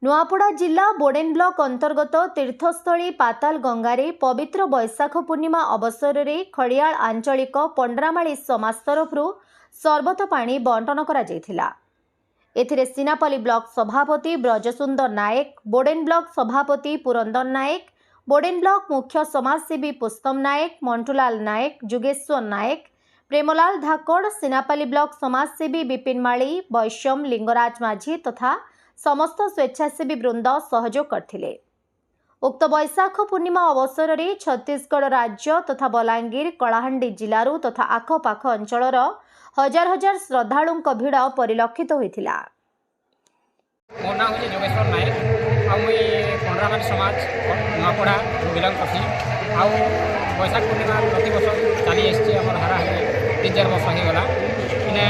नुआपड़ा जिला बोडेन ब्लॉक अंतर्गत तीर्थस्थली पाताल गंगारे पवित्र बैशाख पूर्णिमा अवसर में खड़ियाल आंचलिक पंडरामाली समाज तरफ सरबत पानी बंटन करा जायथिला। एथिरे सिनापल्ली ब्लॉक सभापति ब्रजसुंदर नायक, बोडेन ब्लॉक सभापति पुरंदर नायक, बोडेन ब्लॉक मुख्य समाजसेवी पुष्पम नायक, मंटूलाल नायक, जुगेश्वर नायक, प्रेमलाल धाकड़, सिनापल्ली ब्लॉक समाजसेवी विपिन माली, वैश्यम लिंगराज माझी तथा समस्त स्वेच्छासेवी वृंद सहयोग करथिले। उक्त बैशाख पूर्णिमा अवसर में छत्तीसगढ़ राज्य तथा बलांगीर, कलाहांडी जिलारू तथा आखपाख अंचलर हजार हजार श्रद्धालुओं भिड़ परिलक्षित होइथिला। मोर नाम हूँ जोगेश्वर नायक आ मुई पंडरामाली समाज नुआपड़ा बिलंग करसी। आ बैशाख पूर्णिमा प्रति वर्ष चली आसी आम हाराहारी 3-4 वर्ष हो गला। इने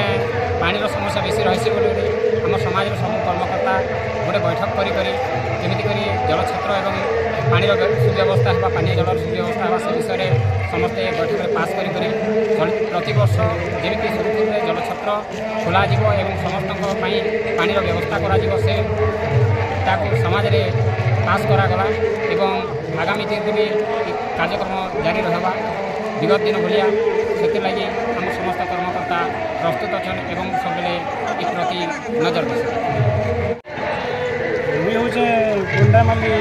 पानी समस्या बेसी रही बोली आम समाज सब कर्मकर्ता गोटे बैठक कमी जलछत्र एवं पानी सुव्यवस्था है पानी जल सुव्यवस्था है से विषय समस्ते बैठक में पास कर प्रति वर्ष जमी सुरक्षित जलछत्र खोल समस्त पानी व्यवस्था कर समाज में पास करागला एवं आगामी दिन भी कार्यक्रम जारी रहा विगत दिन भाया से आम समस्त कर्मकर्ता प्रस्तुत अच्छा एवं सब प्रति नजर देश हूँ पंडरामाली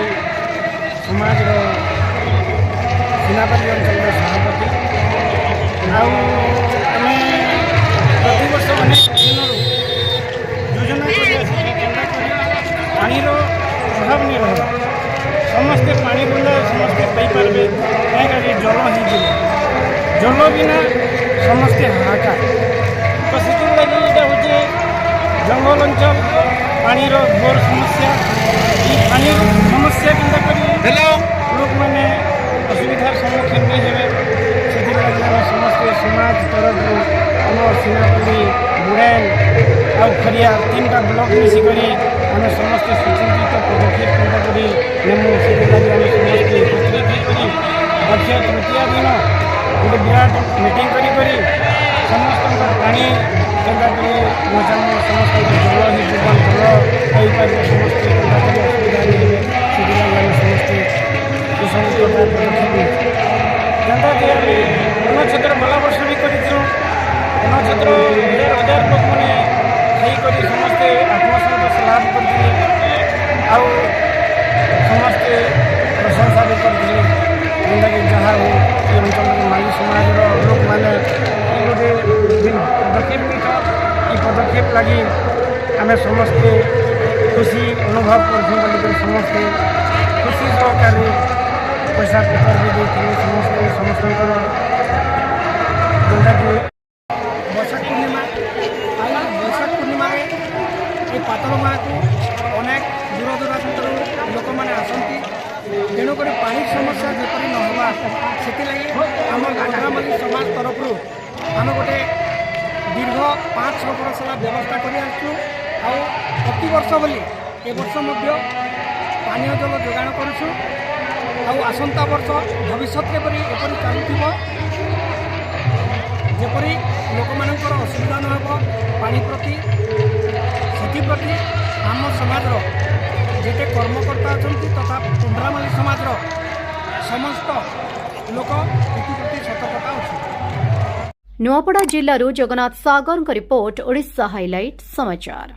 समाज सिनापल्ली अंचल सभापति आम प्रति वर्ष अनेक दिन योजना पानीर अभाव नहीं रहा समस्ते पानी बुंदा समस्ते पाइपारे कहीं जल ही जल बिना समस्ते हाहाकार तो से लगे यहाँ हूँ जंगल अंचल पानीर घोर समस्या पानी समस्या केन्ता लोक मैंने असुविधार सम्मुखीन नहीं हे से समस्ते समाज तरफ आम सिनापल्ली बोडेन आ खड़ियाल 3टा ब्लॉक मिसिक आम समस्ते सुचिंतित पदक्षेप केन्ता नेमु से समस्ते अक्षय तृतीया दिन गोटे विराट मीटिंग करी समस्त पानी केन्ता बचाव समस्त जल ही जीवन जल पाइपर समस्ते केन्ता असुविधा नहीं हे से समस्ते सब प्रकार पदक्षेप जनता कि अन्न गला वर्ष भी करूँ अन्न हजार हजार लोक मैंने खाई समस्ते आत्मसंतोष लाभ करते समस्ते प्रशंसा भी करते जेनटा कि जहाँ हो ये अंचल माली समाज लोक मैंने गोटे पदक्षेप पदक्षेप लगी आम समस्ते खुशी अनुभव कर समस्ते खुशी सहकारी पैसा पेपर भी देते समस्ते समस्त जोटा कि बैशाख पूर्णिमा बैशाख पूर्णिमा ये पातल माँ को अनेक दूर दूरांतर लोक मैंने आसती तेणुक पानी समस्या जपरी नहवा से आम पंडरामाली समाज तरफ आम गोटे दीर्घ 5-6 वर्ष व्यवस्था कर प्रति वर्ष बोली ए वर्ष पानीय जल जोगाण करूँ आसंता वर्ष भविष्य एपरी चलुव जपरी लोक मानकर असुविधा न हो पानी प्रति से आम समाज जेते कर्मकर्ता अच्छा तथा पंडरामाली समाज समस्त लोक प्रति सतर्कता अच्छे। नुआपड़ा जिल्लारू जगन्नाथ सागर रिपोर्ट ओडिशा हाइलाइट समाचार।